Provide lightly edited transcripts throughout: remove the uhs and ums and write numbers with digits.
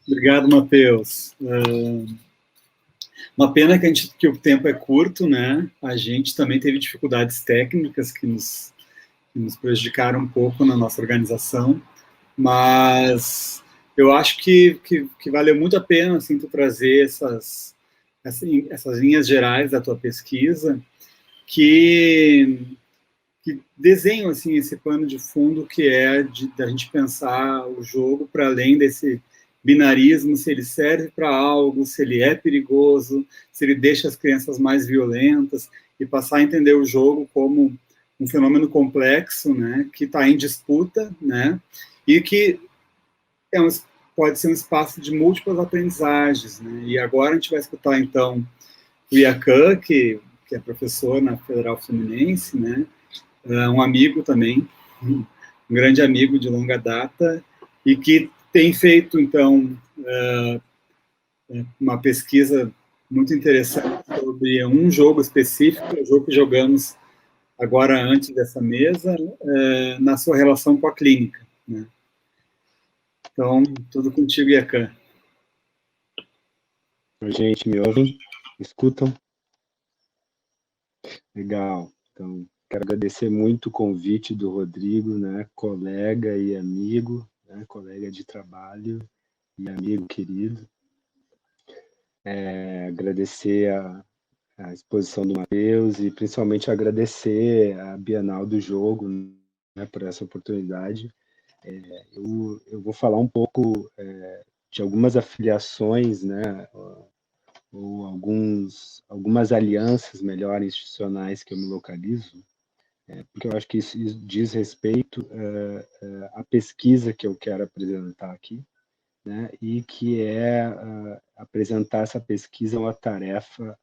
Obrigado, Matheus. Uma pena que o tempo é curto, né? A gente também teve dificuldades técnicas que nos prejudicaram um pouco na nossa organização, mas eu acho que valeu muito a pena assim, tu trazer essas linhas gerais da tua pesquisa que desenham assim, esse pano de fundo que é da gente pensar o jogo para além desse binarismo, se ele serve para algo, se ele é perigoso, se ele deixa as crianças mais violentas, e passar a entender o jogo como um fenômeno complexo, né, que está em disputa, né, e que é pode ser um espaço de múltiplas aprendizagens, né, e agora a gente vai escutar, então, o Iacan, que é professor na Federal Fluminense, né, um amigo também, um grande amigo de longa data, e que tem feito, então, uma pesquisa muito interessante sobre um jogo específico, o jogo que jogamos agora antes dessa mesa, na sua relação com a clínica, né? Então, tudo contigo, Iacan. Gente, me ouvem? Escutam? Legal. Então, quero agradecer muito o convite do Rodrigo, né, colega e amigo, né, colega de trabalho e amigo querido. Agradecer a exposição do Matheus e principalmente agradecer a Bienal do Jogo, né, por essa oportunidade. Eu vou falar um pouco de algumas afiliações, né, ou algumas alianças melhor institucionais que eu me localizo, porque eu acho que isso diz respeito à pesquisa que eu quero apresentar aqui, né, e que apresentar essa pesquisa é uma tarefa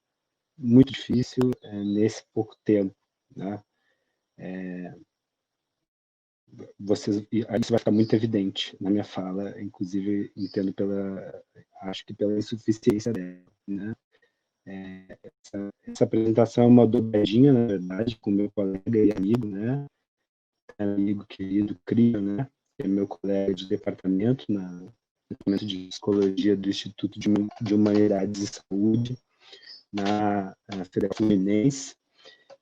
muito difícil nesse pouco tempo, né? Isso vai ficar muito evidente na minha fala, inclusive entendo acho que pela insuficiência dela, né? Essa apresentação é uma dobradinha, na verdade, com meu colega e amigo, né? Amigo querido Crio, né? Que é meu colega de departamento no departamento de psicologia do Instituto de Humanidades e Saúde na Federal Fluminense,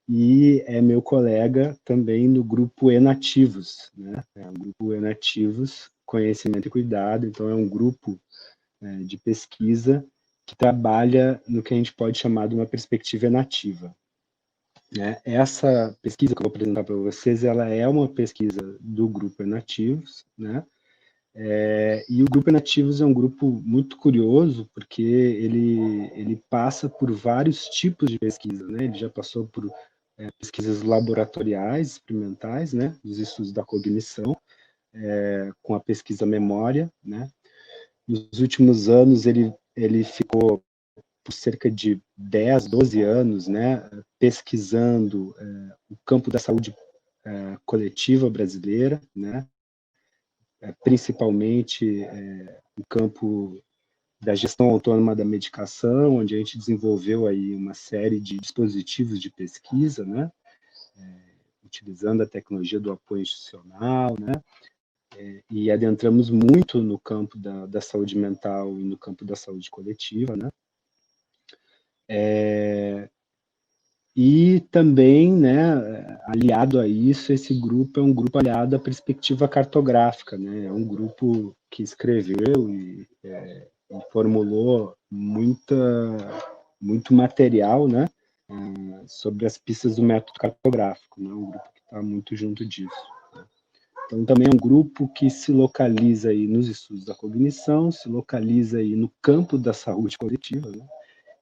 e é meu colega também no grupo Enativos, né? É o grupo Enativos, Conhecimento e Cuidado, então é um grupo de pesquisa que trabalha no que a gente pode chamar de uma perspectiva enativa. Né? Essa pesquisa que eu vou apresentar para vocês, ela é uma pesquisa do grupo Enativos, né? E o grupo Enativos é um grupo muito curioso, porque ele passa por vários tipos de pesquisa, né? Ele já passou por pesquisas laboratoriais, experimentais, né? Dos estudos da cognição, com a pesquisa memória, né? Nos últimos anos, ele ficou por cerca de 10, 12 anos, né? Pesquisando o campo da saúde coletiva brasileira, né? Principalmente o campo da gestão autônoma da medicação, onde a gente desenvolveu aí uma série de dispositivos de pesquisa, né? Utilizando a tecnologia do apoio institucional, né? E adentramos muito no campo da saúde mental e no campo da saúde coletiva, né? E também, né, aliado a isso, esse grupo é um grupo aliado à perspectiva cartográfica, né? É um grupo que escreveu e formulou muito material, né, sobre as pistas do método cartográfico, né? Um grupo que está muito junto disso. Então, também é um grupo que se localiza aí nos estudos da cognição, se localiza aí no campo da saúde coletiva, né?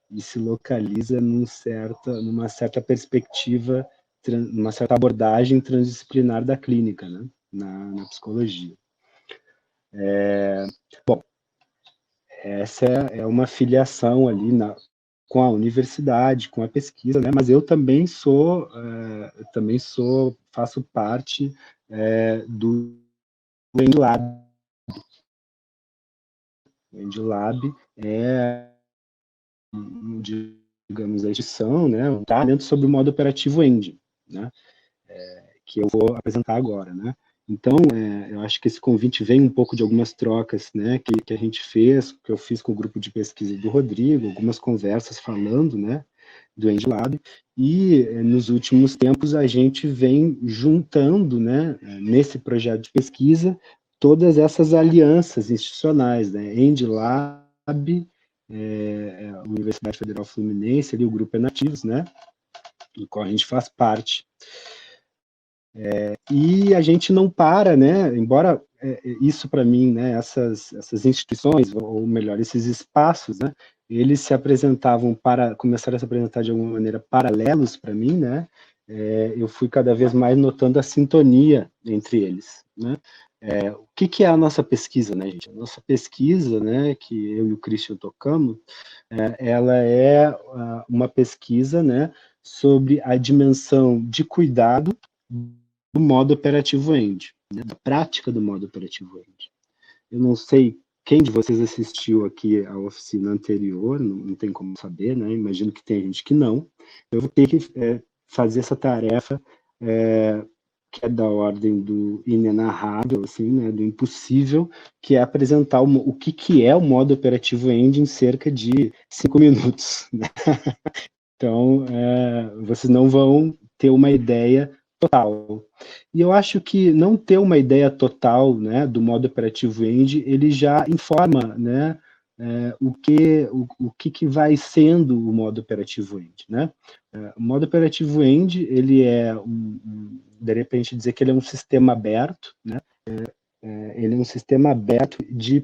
E se localiza numa certa perspectiva, numa certa abordagem transdisciplinar da clínica, né? Na psicologia. Bom, essa é uma filiação ali com a universidade, com a pesquisa, né? Mas eu também faço parte do EndLab. O EndLab é, digamos, a instituição, né? Um talento sobre o modo operativo End, né? Que eu vou apresentar agora, né? Então, eu acho que esse convite vem um pouco de algumas trocas, né, que a gente fez, que eu fiz com o grupo de pesquisa do Rodrigo, algumas conversas falando, né, do EndLab, e nos últimos tempos a gente vem juntando, né, nesse projeto de pesquisa, todas essas alianças institucionais, né, EndLab, a Universidade Federal Fluminense, ali o grupo é Nativos, né, do qual a gente faz parte. E a gente não para, né, embora isso para mim, né, essas instituições, ou melhor, esses espaços, né, eles se apresentavam começaram a se apresentar de alguma maneira paralelos para mim, né, eu fui cada vez mais notando a sintonia entre eles, né. O que é a nossa pesquisa, né, gente? A nossa pesquisa, né, que eu e o Christian tocamos, ela é uma pesquisa, né, sobre a dimensão de cuidado do modo operativo End, né, da prática do modo operativo End. Eu não sei quem de vocês assistiu aqui à oficina anterior, não tem como saber, né? Imagino que tem gente que não. Eu vou ter que fazer essa tarefa que é da ordem do inenarrável, assim, né, do impossível, que é apresentar o que é o modo operativo End em cerca de 5 minutos. Né? Então, vocês não vão ter uma ideia total. E eu acho que não ter uma ideia total, né, do modo operativo End, ele já informa, né, o que vai sendo o modo operativo End, né? O modo operativo End, ele é de repente dizer que ele é um sistema aberto, né? Ele é um sistema aberto de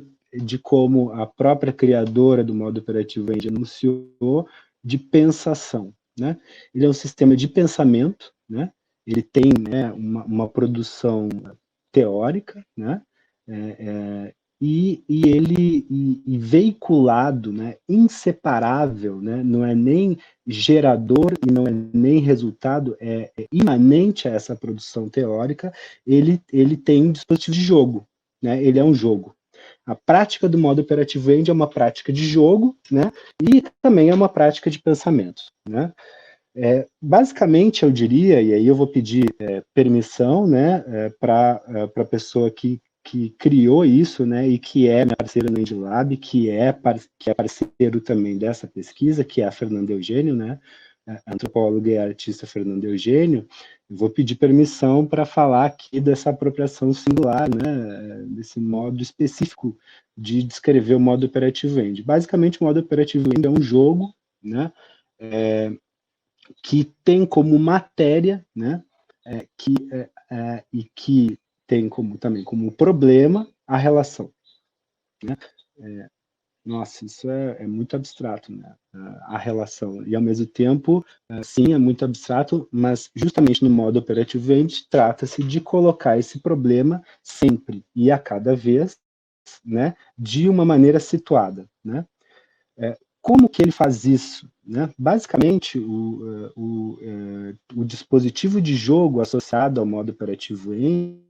como a própria criadora do modo operativo End anunciou, de pensação, né? Ele é um sistema de pensamento, né? Ele tem, né, uma produção teórica, né? E veiculado, né, inseparável, né, não é nem gerador e não é nem resultado, é imanente a essa produção teórica, ele tem um dispositivo de jogo, né, ele é um jogo. A prática do modo operativo End é uma prática de jogo, né, e também é uma prática de pensamento, né. Basicamente, eu diria, e aí eu vou pedir permissão, né, para a pessoa que criou isso, né, e que é minha parceira no EndLab, que é parceiro também dessa pesquisa, que é a Fernanda Eugênio, né, a antropóloga e artista Fernanda Eugênio. Eu vou pedir permissão para falar aqui dessa apropriação singular, né, desse modo específico de descrever o modo operativo End. Basicamente, o modo operativo End é um jogo, né, que tem como matéria, né, e que tem também como problema a relação. Né? Nossa, isso é muito abstrato, né? A relação. E, ao mesmo tempo, sim, é muito abstrato, mas justamente no modo operativo End trata-se de colocar esse problema sempre e a cada vez, né, de uma maneira situada. Né? Como que ele faz isso? Né? Basicamente, o dispositivo de jogo associado ao modo operativo End,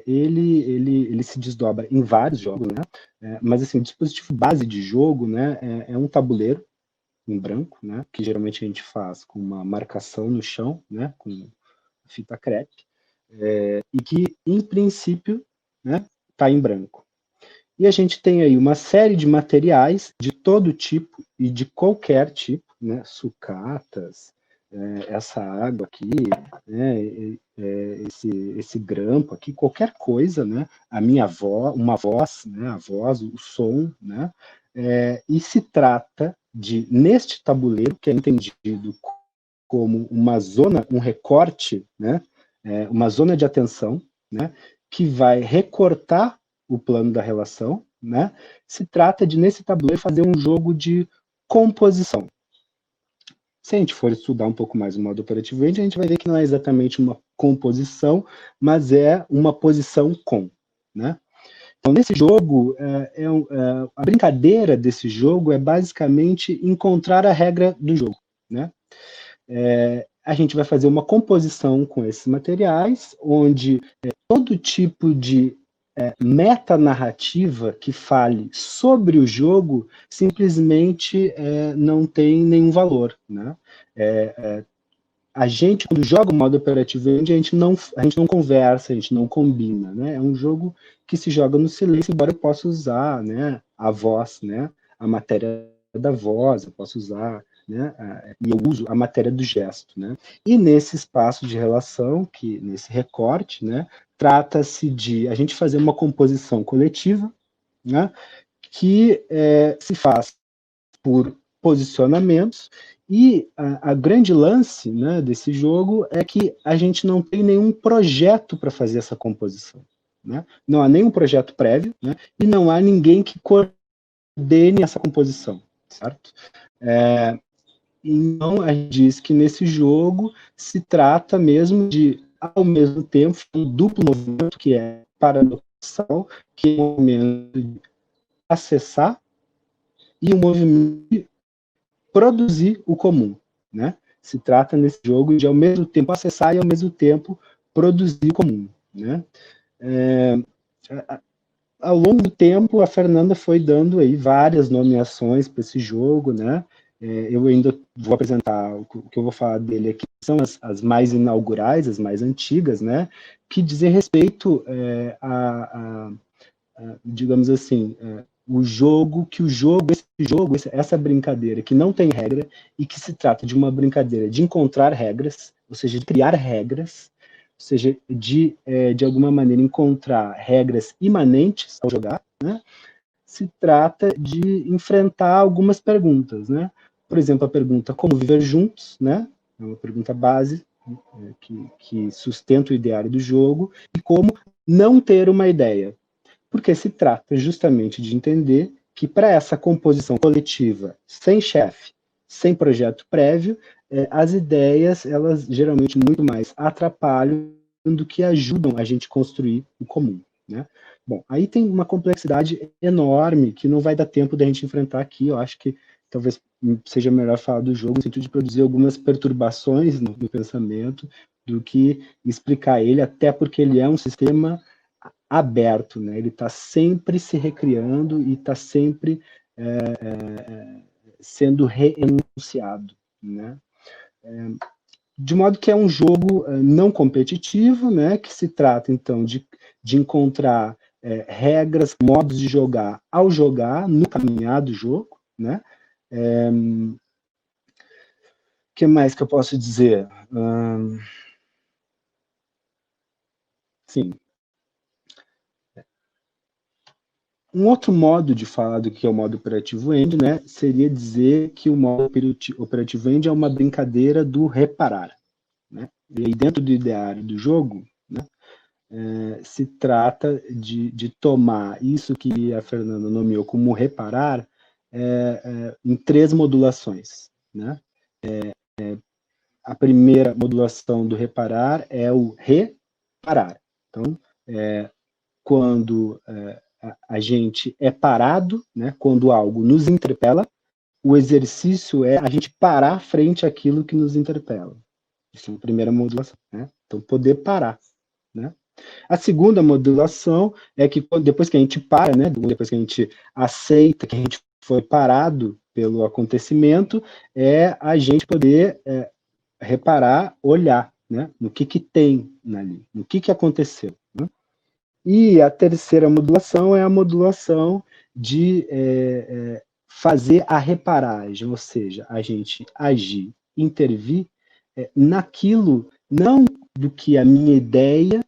ele se desdobra em vários jogos, né? Mas assim, o dispositivo base de jogo, né, é um tabuleiro em branco, né, que geralmente a gente faz com uma marcação no chão, né, com fita crepe, e que, em princípio, né, está em branco. E a gente tem aí uma série de materiais de todo tipo e de qualquer tipo, né? Sucatas, essa água aqui, né? Esse grampo aqui, qualquer coisa, né? A minha voz, uma voz, né? A voz, o som, né? E se trata de, neste tabuleiro, que é entendido como uma zona, um recorte, né? Uma zona de atenção, né? Que vai recortar o plano da relação, né? Se trata de, nesse tabuleiro, fazer um jogo de composição. Se a gente for estudar um pouco mais o modo operativo End, a gente vai ver que não é exatamente uma composição, mas é uma posição com, né? Então, nesse jogo, a brincadeira desse jogo é basicamente encontrar a regra do jogo, né? A gente vai fazer uma composição com esses materiais, onde todo tipo de metanarrativa que fale sobre o jogo simplesmente não tem nenhum valor. Né? a gente, quando joga o modo operativo indie, a gente não conversa, a gente não combina, né? É um jogo que se joga no silêncio, embora eu possa usar, né, a voz, né, a matéria da voz, eu posso usar, né, e eu uso a matéria do gesto, né? E nesse espaço de relação, que nesse recorte, né, trata-se de a gente fazer uma composição coletiva, né, que se faz por posicionamentos, e a grande lance, né, desse jogo é que a gente não tem nenhum projeto para fazer essa composição. Né? Não há nenhum projeto prévio, né, e não há ninguém que coordene essa composição, certo? Então, a gente diz que nesse jogo se trata mesmo de, ao mesmo tempo, um duplo movimento, que é paradoxal, que é um movimento de acessar e um movimento de produzir o comum, né? Se trata nesse jogo de ao mesmo tempo acessar e ao mesmo tempo produzir o comum, né? Ao longo do tempo, a Fernanda foi dando aí várias nomeações para esse jogo, né? Eu ainda vou apresentar o que eu vou falar dele aqui, são as mais inaugurais, as mais antigas, né? Que dizem respeito digamos assim, essa brincadeira que não tem regra e que se trata de uma brincadeira de encontrar regras, ou seja, de criar regras, ou seja, de alguma maneira encontrar regras imanentes ao jogar, né? Se trata de enfrentar algumas perguntas, né? Por exemplo, a pergunta como viver juntos, né? É uma pergunta base que sustenta o ideário do jogo, e como não ter uma ideia, porque se trata justamente de entender que para essa composição coletiva, sem chefe, sem projeto prévio, as ideias, elas geralmente muito mais atrapalham do que ajudam a gente construir o comum, né? Bom, aí tem uma complexidade enorme que não vai dar tempo da gente enfrentar aqui. Eu acho que talvez seja melhor falar do jogo no sentido de produzir algumas perturbações no pensamento do que explicar ele, até porque ele é um sistema aberto, né? Ele está sempre se recriando e está sempre sendo reenunciado, né? De modo que é um jogo não competitivo, né? Que se trata então de encontrar regras, modos de jogar ao jogar, no caminhar do jogo, né? Que mais que eu posso dizer? Sim. Um outro modo de falar do que é o modo operativo end, né, seria dizer que o modo operativo end é uma brincadeira do reparar, né? E aí dentro do ideário do jogo, né, se trata de tomar isso que a Fernanda nomeou como reparar em 3 modulações, né? A primeira modulação do reparar é o reparar. Então, quando a gente é parado, né, quando algo nos interpela, o exercício é a gente parar frente àquilo que nos interpela. Essa é a primeira modulação, né? Então, poder parar, né? A segunda modulação é que depois que a gente para, né, depois que a gente aceita que a gente foi parado pelo acontecimento, é a gente poder reparar, olhar, né, no que tem ali, no que aconteceu, né? E a terceira modulação é a modulação de fazer a reparagem, ou seja, a gente agir, intervir naquilo, não do que a minha ideia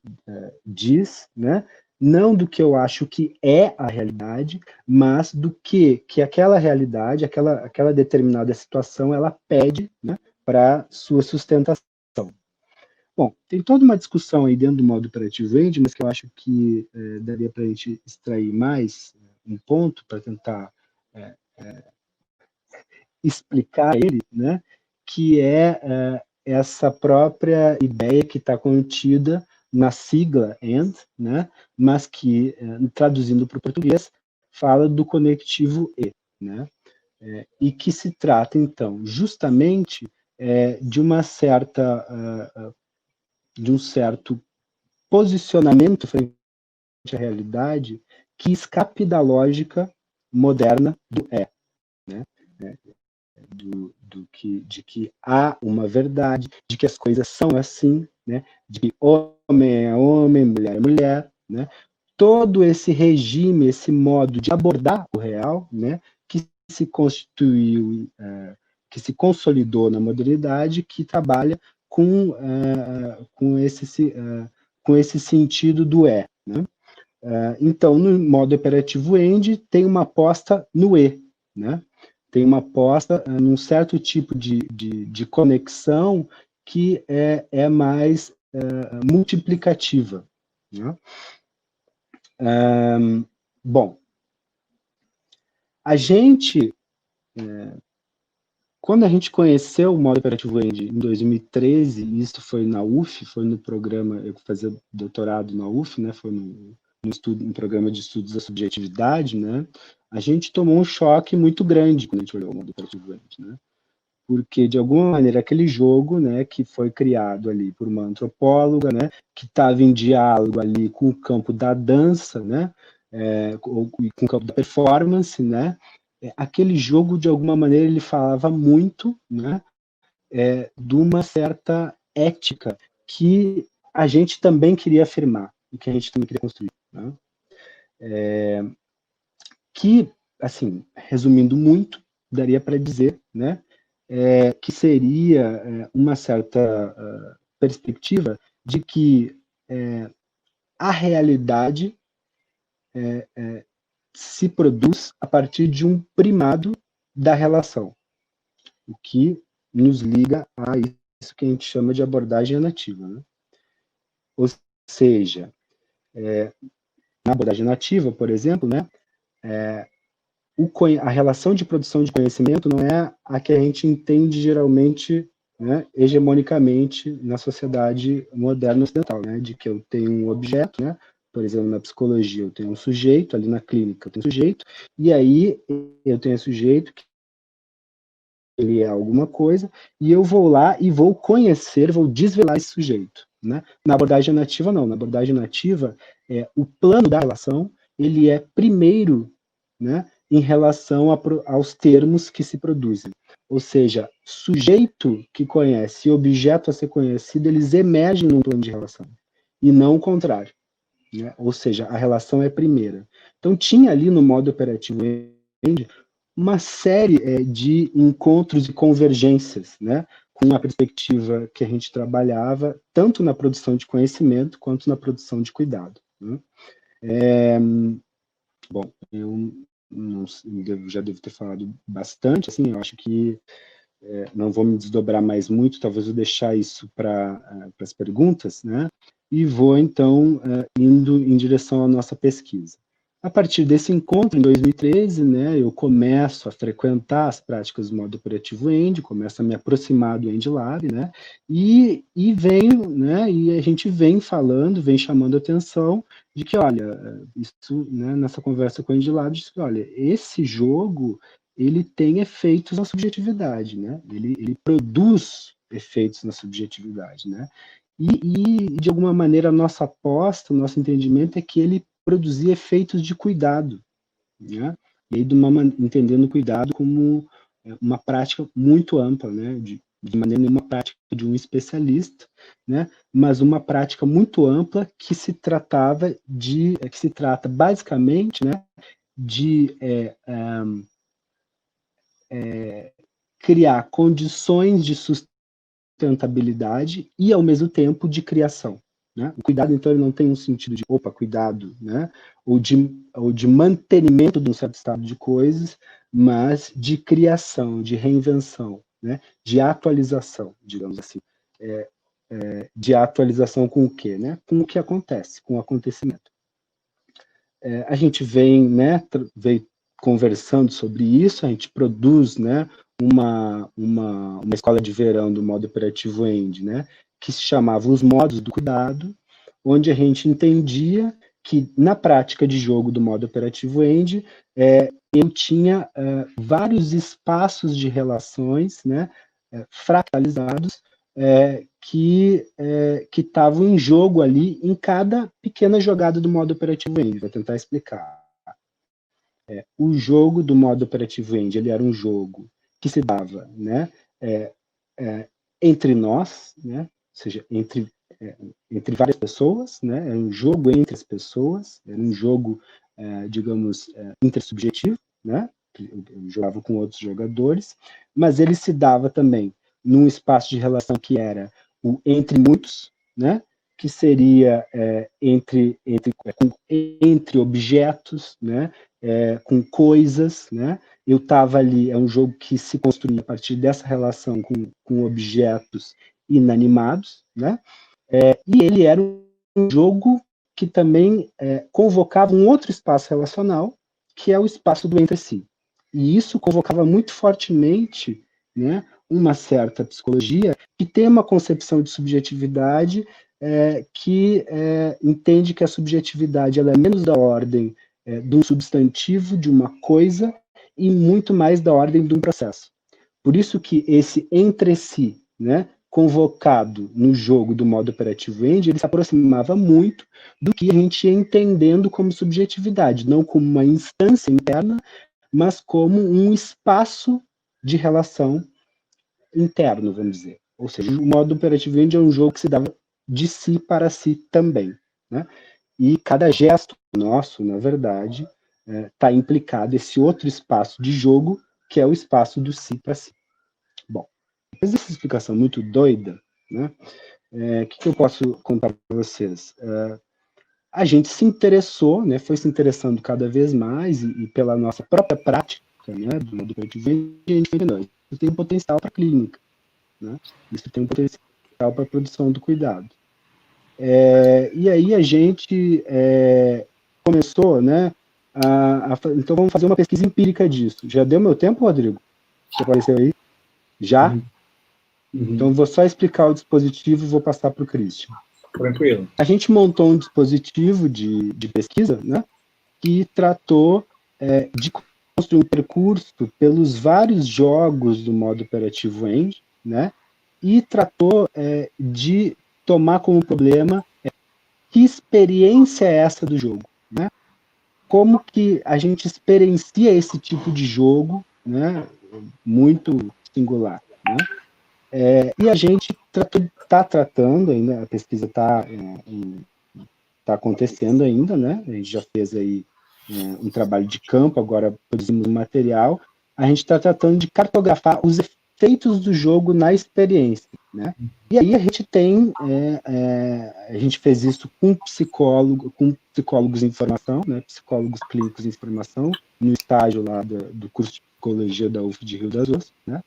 diz, né? Não do que eu acho que é a realidade, mas do que aquela realidade, aquela determinada situação, ela pede, né, para sua sustentação. Bom, tem toda uma discussão aí dentro do modo operativo end, mas que eu acho que daria para a gente extrair mais um ponto para tentar explicar ele, né? Que é essa própria ideia que está contida na sigla end, né? Mas que, traduzindo para o português, fala do conectivo e, né? E que se trata, então, justamente de uma certa de um certo posicionamento frente à realidade que escape da lógica moderna do né? de que há uma verdade, de que as coisas são assim, né? De que homem é homem, mulher é mulher, né? Todo esse regime, esse modo de abordar o real, né? Que se constituiu, que se consolidou na modernidade, que trabalha com esse sentido do né? Então, no modo operativo end, tem uma aposta no né? Tem uma aposta num certo tipo de conexão que é mais multiplicativa, né? Bom, a gente, quando a gente conheceu o modo operativo end em 2013, isso foi na UF, foi no programa, eu fazia doutorado na UF, né? Foi no programa de estudos da subjetividade, né? A gente tomou um choque muito grande quando a gente olhou o modo operativo end, né? Porque, de alguma maneira, aquele jogo, né, que foi criado ali por uma antropóloga, né, que estava em diálogo ali com o campo da dança, né, com o campo da performance, né, aquele jogo, de alguma maneira, ele falava muito, né, de uma certa ética que a gente também queria afirmar, e que a gente também queria construir, né? Que, assim, resumindo muito, daria para dizer, né, que seria uma certa perspectiva de que a realidade se produz a partir de um primado da relação, o que nos liga a isso que a gente chama de abordagem nativa, né? Ou seja, na abordagem nativa, por exemplo, né, a relação de produção de conhecimento não é a que a gente entende geralmente, né, hegemonicamente na sociedade moderna ocidental, né, de que eu tenho um objeto, né, por exemplo, na psicologia eu tenho um sujeito, ali na clínica eu tenho um sujeito, e aí eu tenho um sujeito que ele é alguma coisa, e eu vou lá e vou conhecer, vou desvelar esse sujeito, né? Na abordagem nativa, não. Na abordagem nativa, o plano da relação, ele é primeiro, né, em relação aos termos que se produzem. Ou seja, sujeito que conhece e objeto a ser conhecido, eles emergem num plano de relação, e não o contrário, né? Ou seja, a relação é primeira. Então, tinha ali no modo operativo uma série de encontros e convergências, né, com a perspectiva que a gente trabalhava, tanto na produção de conhecimento, quanto na produção de cuidado, né? Bom, eu já devo ter falado bastante, assim, eu acho que não vou me desdobrar mais muito, talvez eu deixar isso para as perguntas, né, e vou, então, indo em direção à nossa pesquisa. A partir desse encontro, em 2013, né, eu começo a frequentar as práticas do modo operativo end, começo a me aproximar do EndLab, né, e venho, né, e a gente vem falando, vem chamando a atenção de que, olha, isso, né, nessa conversa com o EndLab, diz que, olha, esse jogo, ele tem efeitos na subjetividade, né, ele produz efeitos na subjetividade, né, e, de alguma maneira, a nossa aposta, o nosso entendimento é que ele produzir efeitos de cuidado, né? E aí, entendendo o cuidado como uma prática muito ampla, né? De maneira nenhuma prática de um especialista, né? Mas uma prática muito ampla que se trata basicamente, né? De criar condições de sustentabilidade e, ao mesmo tempo, de criação. Né? O cuidado, então, ele não tem um sentido de, opa, cuidado, né? ou de mantenimento de um certo estado de coisas, mas de criação, de reinvenção, né? De atualização, digamos assim. De atualização com o quê? Né? Com o que acontece, com o acontecimento. A gente vem, né, conversando sobre isso, a gente produz, né, uma escola de verão do modo operativo end, né, que se chamava Os Modos do Cuidado, onde a gente entendia que na prática de jogo do modo operativo end, eu tinha vários espaços de relações, né, fractalizados, que estavam em jogo ali em cada pequena jogada do modo operativo end. Vou tentar explicar. O jogo do modo operativo end, ele era um jogo que se dava, né, entre nós, né, ou seja, entre várias pessoas, né, era um jogo entre as pessoas, era um jogo, digamos, intersubjetivo, né, eu jogava com outros jogadores, mas ele se dava também num espaço de relação que era o entre muitos, né, que seria entre objetos, né, com coisas, né. Eu estava ali, é um jogo que se construía a partir dessa relação com objetos inanimados, né, e ele era um jogo que também convocava um outro espaço relacional, que é o espaço do entre si. E isso convocava muito fortemente, né, uma certa psicologia que tem uma concepção de subjetividade que entende que a subjetividade ela é menos da ordem de um substantivo, de uma coisa, e muito mais da ordem de um processo. Por isso que esse entre si, né, convocado no jogo do modo operativo End, ele se aproximava muito do que a gente ia entendendo como subjetividade, não como uma instância interna, mas como um espaço de relação interno, vamos dizer. Ou seja, o modo operativo End é um jogo que se dava de si para si também, né? E cada gesto nosso, na verdade, está implicado esse outro espaço de jogo, que é o espaço do si para si. Bom, depois dessa explicação muito doida, né, que eu posso contar para vocês? A gente se interessou, né, foi se interessando cada vez mais, e pela nossa própria prática, né, do modo operativo, a gente entendeu, isso tem um potencial para a clínica, né, isso tem um potencial para a produção do cuidado. E aí a gente começou, né, então vamos fazer uma pesquisa empírica disso. Já deu meu tempo, Rodrigo? Você apareceu aí? Já? Uhum. Então vou só explicar o dispositivo e vou passar para o Christian. Tranquilo. A gente montou um dispositivo de pesquisa, né, que tratou de construir um percurso pelos vários jogos do modo operativo End, né, e tratou de tomar como problema que experiência é essa do jogo, né? Como que a gente experiencia esse tipo de jogo, né, muito singular, né? E a gente está tratando ainda, a pesquisa está acontecendo ainda, né? A gente já fez aí um trabalho de campo, agora produzimos um material. A gente está tratando de cartografar os efeitos do jogo na experiência, né? E aí a gente tem, a gente fez isso com psicólogos em formação, né? Psicólogos clínicos em formação, no estágio lá do curso de psicologia da UF de Rio das Ostras, né?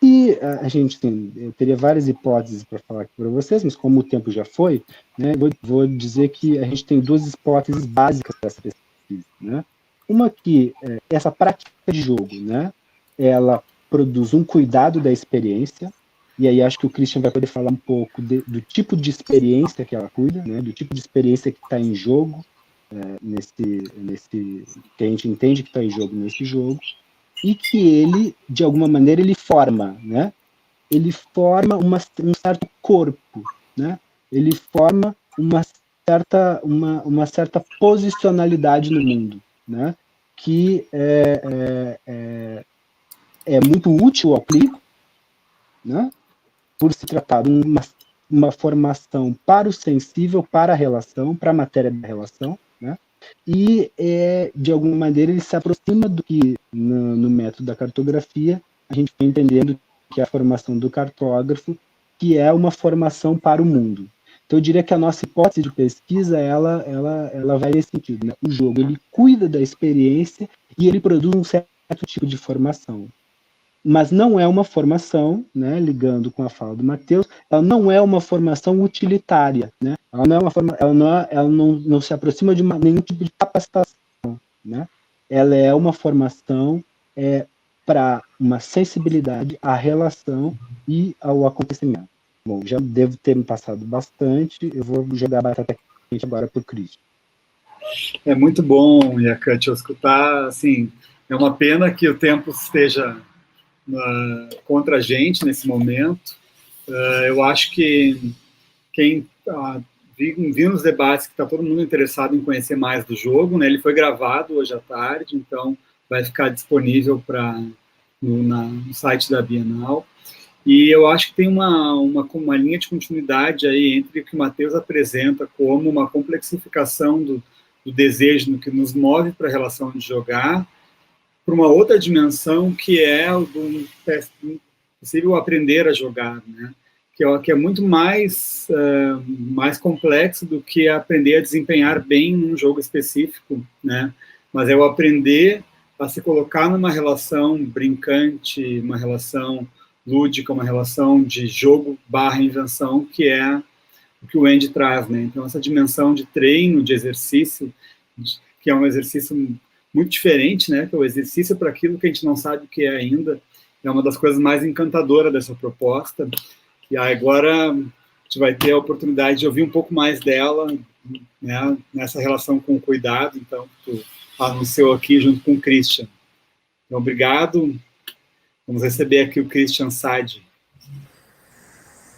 E a gente tem, eu teria várias hipóteses para falar aqui para vocês, mas como o tempo já foi, né, vou dizer que a gente tem duas hipóteses básicas para essa pesquisa, né? Uma que essa prática de jogo, né, ela produz um cuidado da experiência, e aí acho que o Christian vai poder falar um pouco do tipo de experiência que ela cuida, né, do tipo de experiência que está em jogo, que a gente entende que está em jogo nesse jogo, e que ele, de alguma maneira, ele forma, né? Ele forma um certo corpo, né? Ele forma uma certa posicionalidade no mundo, né? Que é muito útil ao clínico, né? Por se tratar de uma formação para o sensível, para a relação, para a matéria da relação, né? E, de alguma maneira, ele se aproxima do que, no método da cartografia, a gente vai entendendo que é a formação do cartógrafo, que é uma formação para o mundo. Então, eu diria que a nossa hipótese de pesquisa, ela vai nesse sentido, né? O jogo, ele cuida da experiência e ele produz um certo tipo de formação. Mas não é uma formação, né, ligando com a fala do Matheus, ela não é uma formação utilitária, né? Ela não se aproxima de nenhum tipo de capacitação, né? Ela é uma formação para uma sensibilidade à relação e ao acontecimento. Bom, já devo ter me passado bastante, eu vou jogar a batata quente agora para o Cris. É muito bom, Yakut, eu escutar, assim, é uma pena que o tempo esteja contra a gente nesse momento. Eu acho que quem vi nos debates que está todo mundo interessado em conhecer mais do jogo, né? Ele foi gravado hoje à tarde, então vai ficar disponível para no site da Bienal. E eu acho que tem uma linha de continuidade aí entre o que o Matheus apresenta como uma complexificação do desejo no que nos move para a relação de jogar, para uma outra dimensão que é o do possível aprender a jogar, né? Que é muito mais complexo do que aprender a desempenhar bem num jogo específico, né? Mas é o aprender a se colocar numa relação brincante, uma relação lúdica, uma relação de jogo barra invenção, que é o que o Andy traz, né? Então, essa dimensão de treino, de exercício, que é um exercício muito diferente, né? Que é o exercício para aquilo que a gente não sabe o que é ainda, é uma das coisas mais encantadoras dessa proposta. E agora a gente vai ter a oportunidade de ouvir um pouco mais dela, né? Nessa relação com o cuidado, então, tu anunciou aqui junto com o Christian. Então, obrigado. Vamos receber aqui o Christian Sade.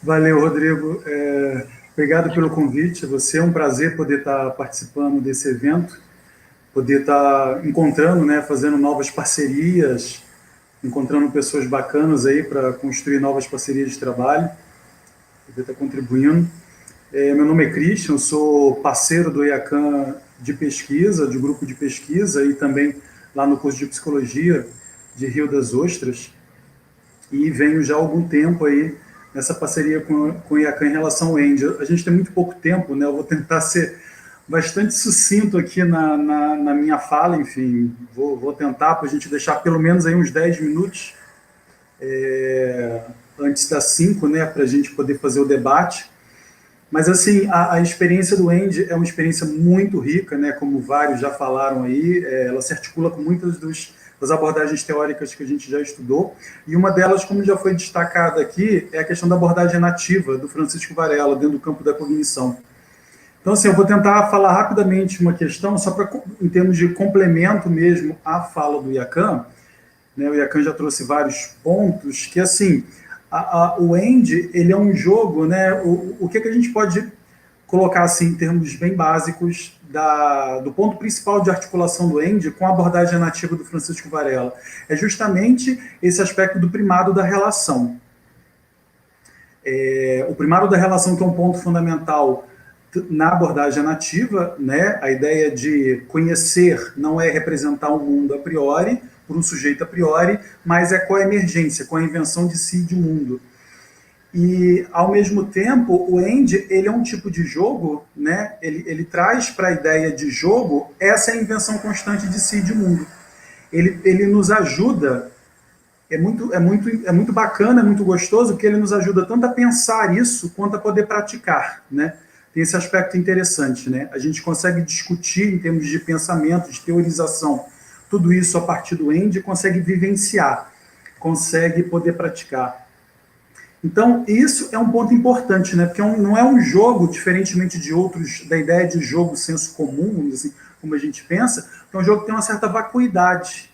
Valeu, Rodrigo. Obrigado pelo convite. Você é um prazer poder estar participando desse evento, poder estar encontrando, né, fazendo novas parcerias, encontrando pessoas bacanas aí para construir novas parcerias de trabalho, poder estar contribuindo. Meu nome é Christian, sou parceiro do IACAN de pesquisa, de grupo de pesquisa, e também lá no curso de psicologia de Rio das Ostras, e venho já há algum tempo aí nessa parceria com o IACAN em relação ao Andy. A gente tem muito pouco tempo, né? Eu vou tentar ser bastante sucinto aqui na minha fala, enfim, vou tentar para a gente deixar pelo menos aí uns 10 minutos antes das 5, né, para a gente poder fazer o debate. Mas, assim, a experiência do Andy é uma experiência muito rica, né, como vários já falaram aí, ela se articula com muitas das abordagens teóricas que a gente já estudou, e uma delas, como já foi destacada aqui, é a questão da abordagem nativa do Francisco Varela, dentro do campo da cognição. Então, assim, eu vou tentar falar rapidamente uma questão, só para, em termos de complemento mesmo à fala do IACAN, né, o IACAN já trouxe vários pontos, que, assim, o Andy, ele é um jogo, né, o que a gente pode colocar, assim, em termos bem básicos, do ponto principal de articulação do Andy com a abordagem nativa do Francisco Varela. É justamente esse aspecto do primado da relação. O primado da relação, que é um ponto fundamental na abordagem nativa, né, a ideia de conhecer não é representar o mundo a priori, por um sujeito a priori, mas é com a emergência, com a invenção de si e de mundo. E, ao mesmo tempo, o Andy, ele é um tipo de jogo, né? Ele traz para a ideia de jogo essa invenção constante de si e de mundo. Ele nos ajuda, é muito bacana, é muito gostoso, porque ele nos ajuda tanto a pensar isso, quanto a poder praticar, né? Tem esse aspecto interessante, né? A gente consegue discutir em termos de pensamento, de teorização, tudo isso a partir do Andy, consegue vivenciar, consegue poder praticar. Então, isso é um ponto importante, né? Porque não é um jogo, diferentemente de outros, da ideia de jogo senso comum, assim, como a gente pensa, é um jogo que tem uma certa vacuidade.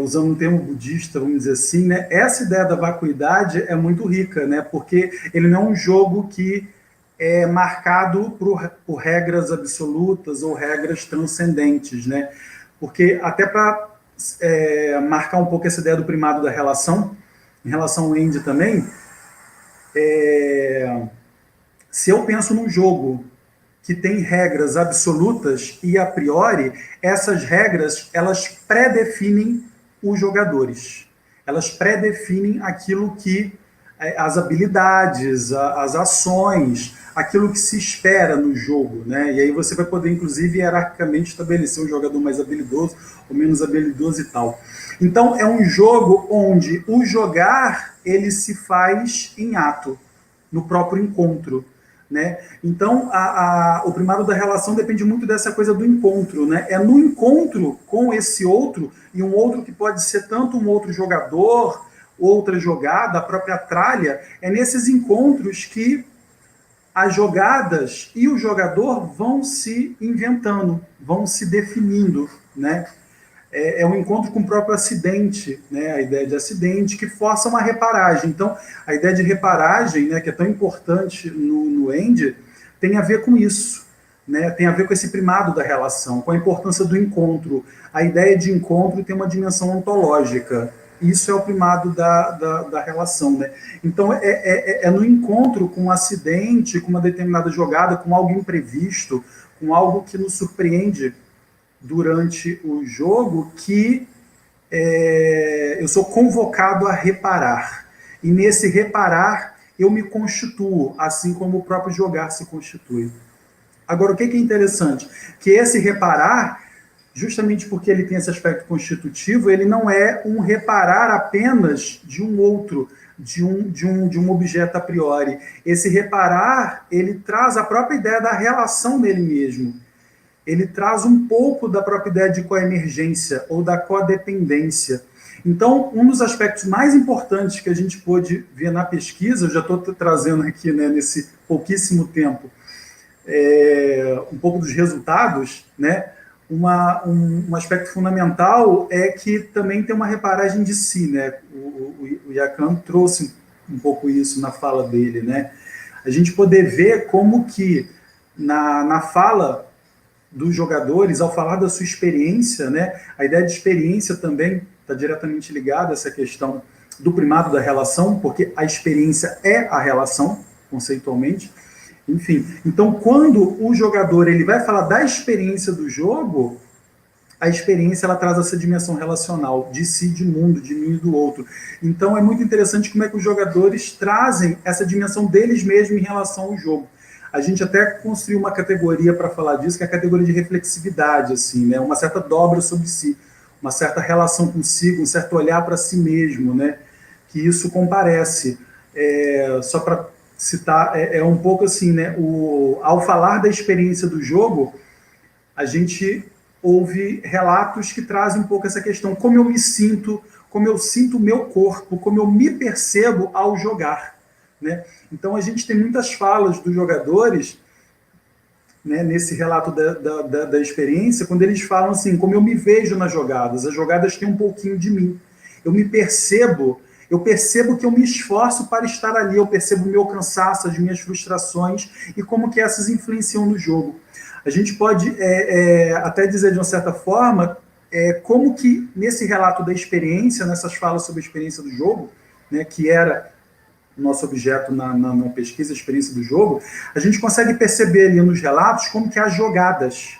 Usando um termo budista, vamos dizer assim, né? Essa ideia da vacuidade é muito rica, né? Porque ele não é um jogo que é marcado por regras absolutas ou regras transcendentes, né? Porque, até para marcar um pouco essa ideia do primado da relação, em relação ao Andy também, se eu penso num jogo que tem regras absolutas e a priori, essas regras, elas predefinem os jogadores. Elas predefinem aquilo que, as habilidades, as ações, aquilo que se espera no jogo, né? E aí você vai poder, inclusive, hierarquicamente estabelecer um jogador mais habilidoso ou menos habilidoso e tal. Então, é um jogo onde o jogar, ele se faz em ato, no próprio encontro, né? Então, o primado da relação depende muito dessa coisa do encontro, né? É no encontro com esse outro, e um outro que pode ser tanto um outro jogador, outra jogada, a própria tralha, é nesses encontros que as jogadas e o jogador vão se inventando, vão se definindo, né? É um encontro com o próprio acidente, né? A ideia de acidente que força uma reparagem. Então, a ideia de reparagem, né, que é tão importante no Andy, tem a ver com isso, né? Tem a ver com esse primado da relação, com a importância do encontro. A ideia de encontro tem uma dimensão ontológica, isso é o primado da relação, né? Então, é no encontro com um acidente, com uma determinada jogada, com algo imprevisto, com algo que nos surpreende durante o jogo, que eu sou convocado a reparar. E nesse reparar, eu me constituo, assim como o próprio jogar se constitui. Agora, o que é interessante? Que esse reparar, justamente porque ele tem esse aspecto constitutivo, ele não é um reparar apenas de um outro, de um objeto a priori. Esse reparar, ele traz a própria ideia da relação nele mesmo. Ele traz um pouco da própria ideia de coemergência ou da codependência. Então, um dos aspectos mais importantes que a gente pôde ver na pesquisa, eu já estou trazendo aqui, né, nesse pouquíssimo tempo, um pouco dos resultados, né? Um aspecto fundamental é que também tem uma reparagem de si, né? O Yakan trouxe um pouco isso na fala dele, né? A gente poder ver como que na fala dos jogadores, ao falar da sua experiência, né? A ideia de experiência também está diretamente ligada a essa questão do primado da relação, porque a experiência é a relação, conceitualmente. Enfim, então quando o jogador ele vai falar da experiência do jogo, a experiência ela traz essa dimensão relacional, de si, de mundo, de mim e do outro. Então é muito interessante como é que os jogadores trazem essa dimensão deles mesmos em relação ao jogo. A gente até construiu uma categoria para falar disso, que é a categoria de reflexividade, assim, né? Uma certa dobra sobre si, uma certa relação consigo, um certo olhar para si mesmo, né? Que isso comparece. Só para citar, um pouco assim, né? Ao falar da experiência do jogo, a gente ouve relatos que trazem um pouco essa questão, como eu me sinto, como eu sinto o meu corpo, como eu me percebo ao jogar, né? Então a gente tem muitas falas dos jogadores, né, nesse relato da experiência, quando eles falam assim, como eu me vejo nas jogadas, as jogadas têm um pouquinho de mim, eu me percebo, eu percebo que eu me esforço para estar ali, eu percebo o meu cansaço, as minhas frustrações e como que essas influenciam no jogo. A gente pode até dizer de uma certa forma como que nesse relato da experiência, nessas falas sobre a experiência do jogo, né, que era o nosso objeto na pesquisa, a experiência do jogo, a gente consegue perceber ali nos relatos como que as jogadas,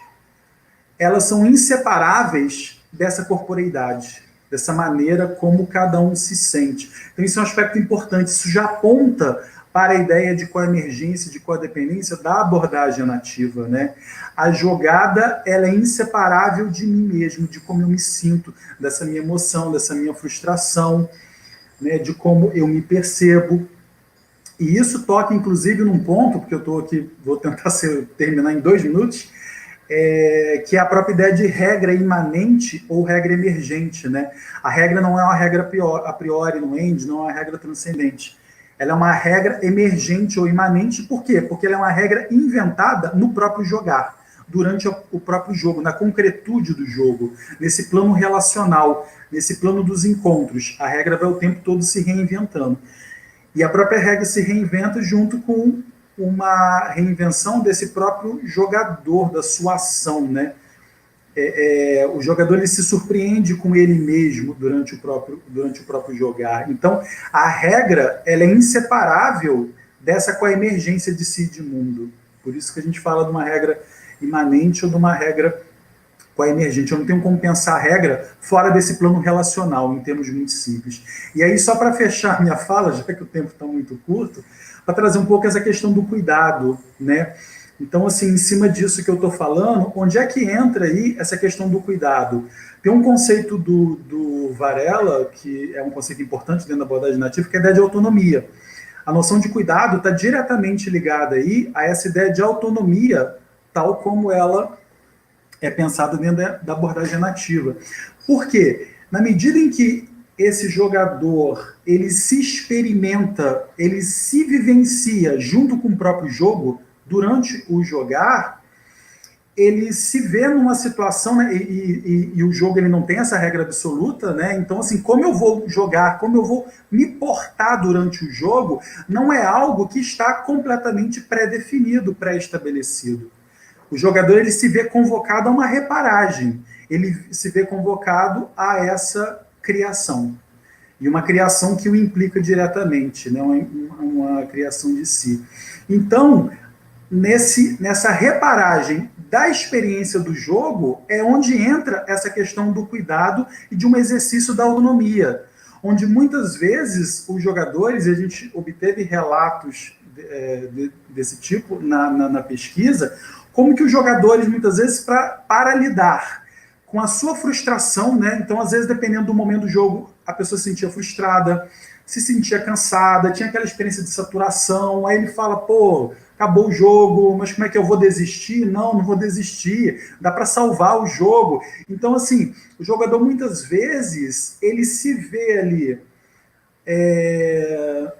elas são inseparáveis dessa corporeidade, dessa maneira como cada um se sente. Então isso é um aspecto importante, isso já aponta para a ideia de coemergência, de codependência da abordagem nativa, né? A jogada, ela é inseparável de mim mesmo, de como eu me sinto, dessa minha emoção, dessa minha frustração, né, de como eu me percebo. E isso toca, inclusive, num ponto, porque eu estou aqui, vou tentar terminar em 2 minutos, que é a própria ideia de regra imanente ou regra emergente, né? A regra não é uma regra a priori no end, não é uma regra transcendente. Ela é uma regra emergente ou imanente, por quê? Porque ela é uma regra inventada no próprio jogar, durante o próprio jogo, na concretude do jogo, nesse plano relacional, nesse plano dos encontros. A regra vai o tempo todo se reinventando. E a própria regra se reinventa junto com uma reinvenção desse próprio jogador, da sua ação, né? O jogador ele se surpreende com ele mesmo durante o próprio jogar. Então, a regra ela é inseparável dessa coemergência de si e de mundo. Por isso que a gente fala de uma regra imanente ou de uma regra coemergente. Eu não tenho como pensar a regra fora desse plano relacional, em termos muito simples. E aí, só para fechar minha fala, já que o tempo está muito curto, para trazer um pouco essa questão do cuidado, né? Então, assim, em cima disso que eu estou falando, onde é que entra aí essa questão do cuidado? Tem um conceito do Varela, que é um conceito importante dentro da abordagem nativa, que é a ideia de autonomia. A noção de cuidado está diretamente ligada aí a essa ideia de autonomia, tal como ela é pensada dentro da abordagem nativa. Por quê? Na medida em que esse jogador ele se experimenta, ele se vivencia junto com o próprio jogo, durante o jogar, ele se vê numa situação, né, e o jogo ele não tem essa regra absoluta, né? Então, assim, como eu vou jogar, como eu vou me portar durante o jogo, não é algo que está completamente pré-definido, pré-estabelecido. O jogador ele se vê convocado a uma reparagem, ele se vê convocado a essa criação. e uma criação que o implica diretamente, né? Uma criação de si. Então, nessa reparagem da experiência do jogo é onde entra essa questão do cuidado e de um exercício da autonomia, onde muitas vezes os jogadores, e a gente obteve relatos desse tipo na pesquisa, como que os jogadores, muitas vezes, para lidar com a sua frustração, né? Então, às vezes, dependendo do momento do jogo, a pessoa se sentia frustrada, se sentia cansada, tinha aquela experiência de saturação, aí ele fala, pô, acabou o jogo, mas como é que eu vou desistir? Não vou desistir, dá para salvar o jogo. Então, assim, o jogador, muitas vezes, ele se vê ali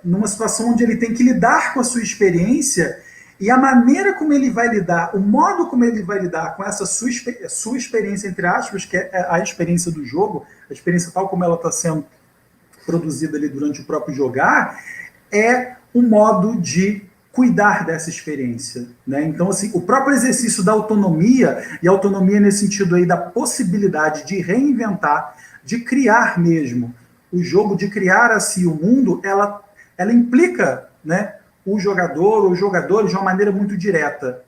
numa situação onde ele tem que lidar com a sua experiência, e a maneira como ele vai lidar, o modo como ele vai lidar com essa sua experiência, entre aspas, que é a experiência do jogo, a experiência tal como ela está sendo produzida ali durante o próprio jogar, é um modo de cuidar dessa experiência, né? Então, assim, o próprio exercício da autonomia, e autonomia nesse sentido aí da possibilidade de reinventar, de criar mesmo o jogo, de criar a si o mundo, ela implica, né, o jogador ou os jogadores de uma maneira muito direta.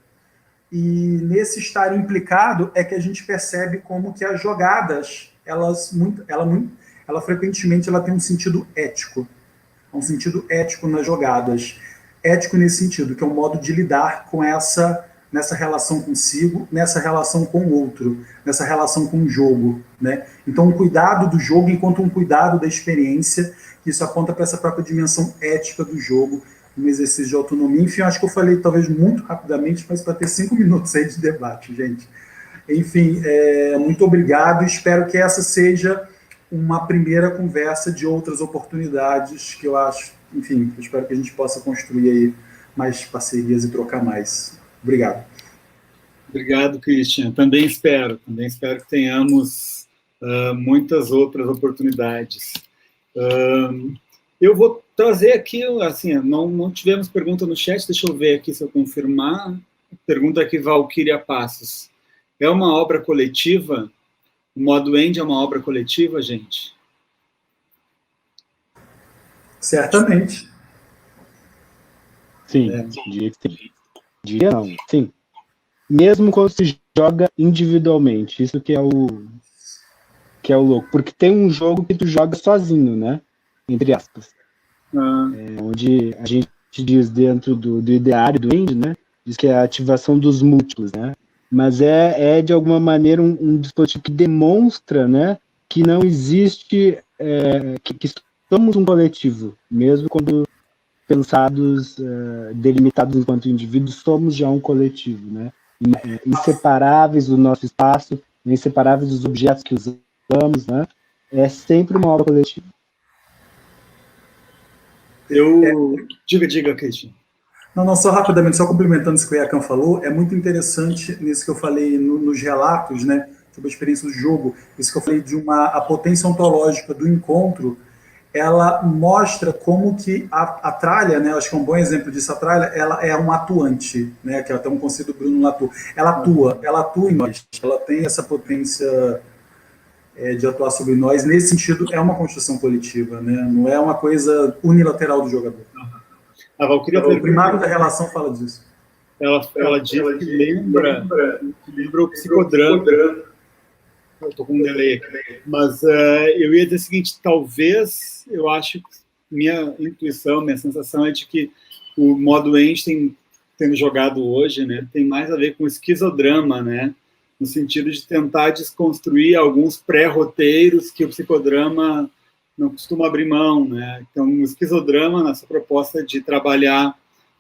E nesse estar implicado é que a gente percebe como que as jogadas, ela frequentemente ela tem um sentido ético. Um sentido ético nas jogadas. Ético nesse sentido, que é um modo de lidar com nessa relação consigo, nessa relação com o outro, nessa relação com o jogo, né? Então, um cuidado do jogo enquanto um cuidado da experiência, que isso aponta para essa própria dimensão ética do jogo, um exercício de autonomia. Enfim, acho que eu falei talvez muito rapidamente, mas para ter 5 minutos aí de debate, gente. Enfim, muito obrigado, espero que essa seja uma primeira conversa de outras oportunidades que eu acho, enfim, eu espero que a gente possa construir aí mais parcerias e trocar mais. Obrigado. Obrigado, Christian. Também espero que tenhamos muitas outras oportunidades. Eu vou trazer aqui, assim, não tivemos pergunta no chat, deixa eu ver aqui se eu confirmar. Pergunta aqui, Valquíria Passos. É uma obra coletiva? O Modo End é uma obra coletiva, gente? Certamente. Sim, diria que sim. Diria não, sim. Mesmo quando se joga individualmente, isso que é o louco. Porque tem um jogo que tu joga sozinho, né? Entre aspas. Onde a gente diz dentro do ideário do End, né? Diz que é a ativação dos múltiplos, né? Mas é de alguma maneira um dispositivo que demonstra, né, que não existe, que somos um coletivo, mesmo quando pensados, delimitados enquanto indivíduos, somos já um coletivo, né? Inseparáveis do nosso espaço, inseparáveis dos objetos que usamos, né? É sempre uma obra coletiva. Diga, Christian. Não, só rapidamente, só complementando isso que o Iacan falou, é muito interessante nisso que eu falei nos relatos, né, sobre a experiência do jogo, isso que eu falei de a potência ontológica do encontro, ela mostra como que a tralha, né, acho que é um bom exemplo disso, a tralha, ela é um atuante, né, que é até um conceito do Bruno Latour, ela atua em nós, ela tem essa potência de atuar sobre nós, nesse sentido é uma construção coletiva, né, não é uma coisa unilateral do jogador. A Valquíria, o primário da relação fala disso. Ela diz que lembra o psicodrama. Eu estou com um delay aqui. Mas eu ia dizer o seguinte, talvez, eu acho que minha intuição, minha sensação é de que o modo Einstein, tendo jogado hoje, né, tem mais a ver com esquizodrama, né, no sentido de tentar desconstruir alguns pré-roteiros que o psicodrama não costuma abrir mão, né? Então, o esquizodrama, nessa proposta de trabalhar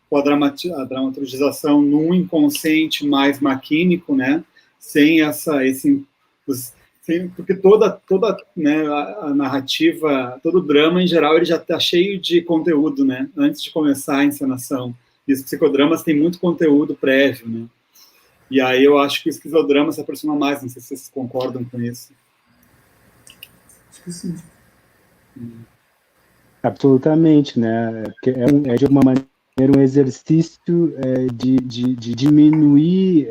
com a dramatização num inconsciente mais maquínico, né? Sem porque toda né, a narrativa, todo o drama, em geral, ele já está cheio de conteúdo, né? Antes de começar a encenação. E os psicodramas têm muito conteúdo prévio, né? E aí eu acho que o esquizodrama se aproxima mais, não sei se vocês concordam com isso. Acho que sim. Absolutamente, né? É de uma maneira um exercício de diminuir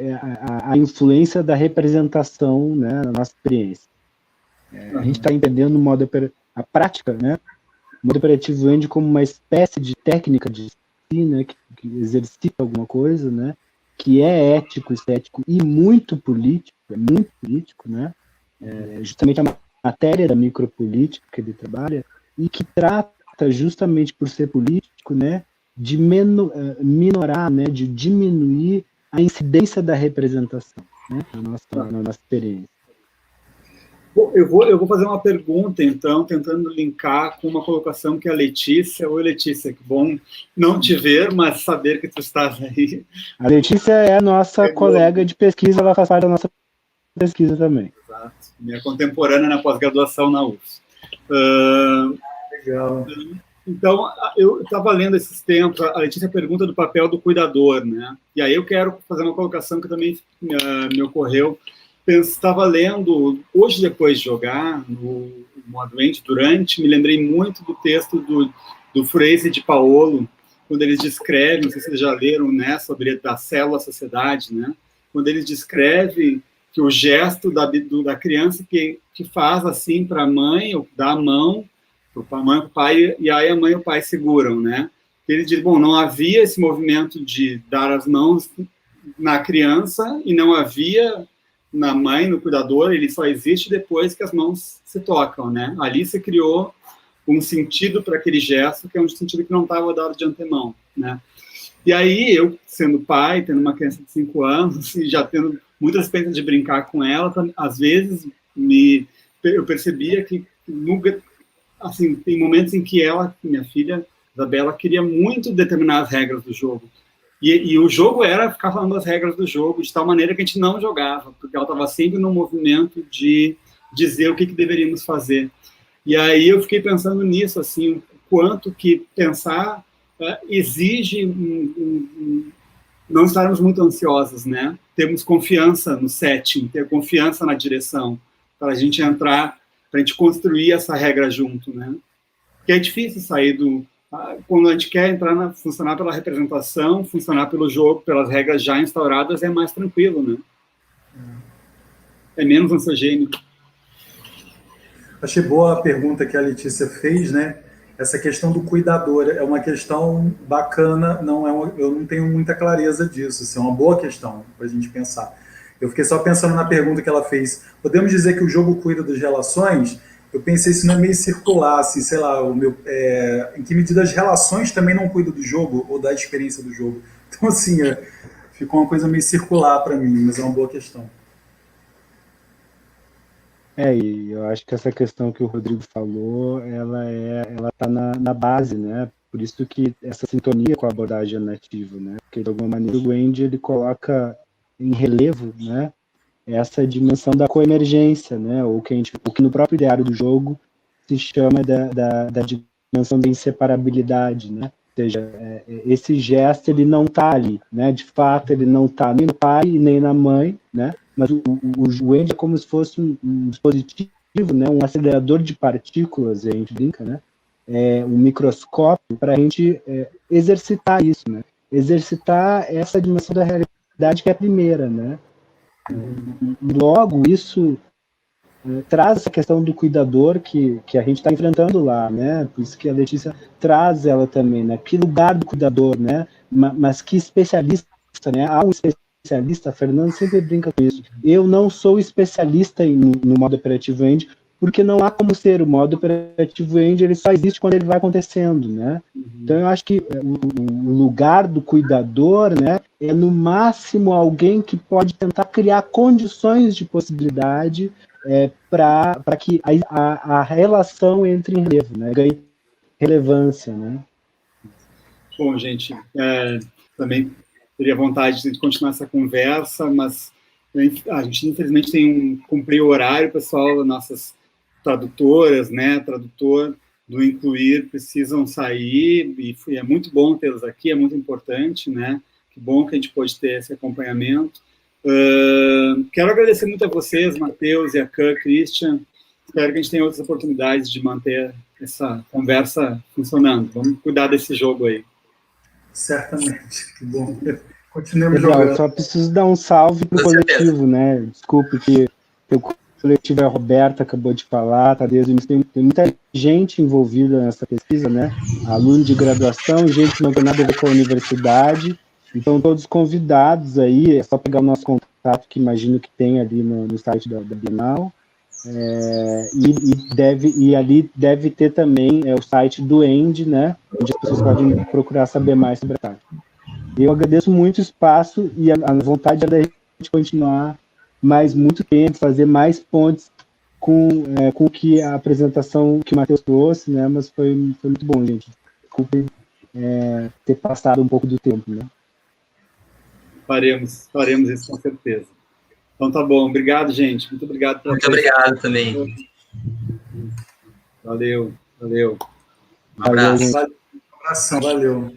a influência da representação, né, na nossa experiência. A gente está entendendo a prática, né, modo operativo End como uma espécie de técnica de si, né, que exercita alguma coisa, né, que é ético, estético e muito político, né, justamente a matéria da micropolítica que ele trabalha, e que trata, justamente por ser político, né, de minorar, né, de diminuir a incidência da representação, né, na nossa experiência. Bom, eu vou fazer uma pergunta, então, tentando linkar com uma colocação que a Letícia... Oi, Letícia, que bom não te ver, mas saber que tu estás aí. A Letícia é a nossa colega de pesquisa, ela faz parte da nossa pesquisa também. Exato. Minha contemporânea na pós-graduação na UFS. Legal. Então, eu estava lendo esses tempos, a Letícia pergunta do papel do cuidador, né? E aí eu quero fazer uma colocação que também me ocorreu. Estava lendo, hoje depois de jogar, no modo End, durante, me lembrei muito do texto do Freire de Paolo, quando eles descrevem, não sei se vocês já leram, né, sobre a célula-sociedade, né? Quando eles descrevem que o gesto da criança que faz assim para a mãe, ou dá a mão, para a mãe e para o pai, e aí a mãe e o pai seguram, né? Ele diz, bom, não havia esse movimento de dar as mãos na criança e não havia na mãe, no cuidador, ele só existe depois que as mãos se tocam, né? Ali se criou um sentido para aquele gesto, que é um sentido que não estava dado de antemão, né? E aí, eu, sendo pai, tendo uma criança de 5 anos, e já tendo muita experiência de brincar com ela, às vezes eu percebia que assim, tem momentos em que minha filha, Isabela, queria muito determinar as regras do jogo. E o jogo era ficar falando as regras do jogo de tal maneira que a gente não jogava, porque ela estava sempre no movimento de dizer o que deveríamos fazer. E aí eu fiquei pensando nisso, assim, o quanto que pensar exige não estarmos muito ansiosos, né? Termos confiança no setting, ter confiança na direção, para a gente entrar, para a gente construir essa regra junto, né? Porque é difícil sair quando a gente quer funcionar pela representação, funcionar pelo jogo, pelas regras já instauradas, é mais tranquilo, né? É menos ansiogênico. Achei boa a pergunta que a Letícia fez, né? Essa questão do cuidador é uma questão bacana, eu não tenho muita clareza disso, assim, é uma boa questão para a gente pensar. Eu fiquei só pensando na pergunta que ela fez. Podemos dizer que o jogo cuida das relações? Eu pensei, isso não é meio circular, assim, sei lá, em que medida as relações também não cuidam do jogo ou da experiência do jogo. Então, assim, ficou uma coisa meio circular para mim, mas é uma boa questão. E eu acho que essa questão que o Rodrigo falou, ela está na base, né? Por isso que essa sintonia com a abordagem nativa, né? Porque, de alguma maneira, o End, ele coloca em relevo, né, essa dimensão da coemergência, né, o que no próprio ideário do jogo se chama da dimensão da inseparabilidade, né, ou seja, esse gesto ele não está ali, né, de fato ele não está nem no pai nem na mãe, né, mas o End é como se fosse um dispositivo, né, um acelerador de partículas, a gente brinca, né, um microscópio para a gente exercitar isso, né, exercitar essa dimensão da realidade que é a primeira, né? Logo, isso traz essa questão do cuidador que a gente está enfrentando lá, né? Por isso que a Letícia traz ela também, né? Que lugar do cuidador, né? Mas que especialista, né? Há um especialista, a Fernanda sempre brinca com isso. Eu não sou especialista no modo operativo End, porque não há como ser. O modo operativo End, ele só existe quando ele vai acontecendo, né? Então, eu acho que o lugar do cuidador, né, é, no máximo, alguém que pode tentar criar condições de possibilidade para que a relação entre em relevo, né, ganhe relevância, né? Bom, gente, também teria vontade de continuar essa conversa, mas a gente, infelizmente, tem cumprir o horário, pessoal, nossas tradutoras, né, tradutor do Incluir precisam sair, e é muito bom tê-los aqui, é muito importante, né, que bom que a gente pode ter esse acompanhamento. Quero agradecer muito a vocês, Matheus e a Christian, espero que a gente tenha outras oportunidades de manter essa conversa funcionando, vamos cuidar desse jogo aí. Certamente, que bom. Continuemos jogando. Só preciso dar um salve pro coletivo, né, desculpe que eu coletiva, a Roberta acabou de falar, tá desde o início, tem muita gente envolvida nessa pesquisa, né? Aluno de graduação, gente que não tem nada a ver com a universidade, então todos convidados aí, é só pegar o nosso contato, que imagino que tem ali no site da Bienal, e ali deve ter também o site do END, né? Onde as pessoas podem procurar saber mais sobre a tarde. Eu agradeço muito o espaço e a vontade da gente continuar mais muito tempo, fazer mais pontes com que a apresentação que o Matheus trouxe, né? Mas foi muito bom, gente. Desculpe ter passado um pouco do tempo, né? Faremos isso com certeza. Então tá bom, obrigado, gente. Muito obrigado. Muito obrigado também. Valeu. Um abraço. Um abração, valeu.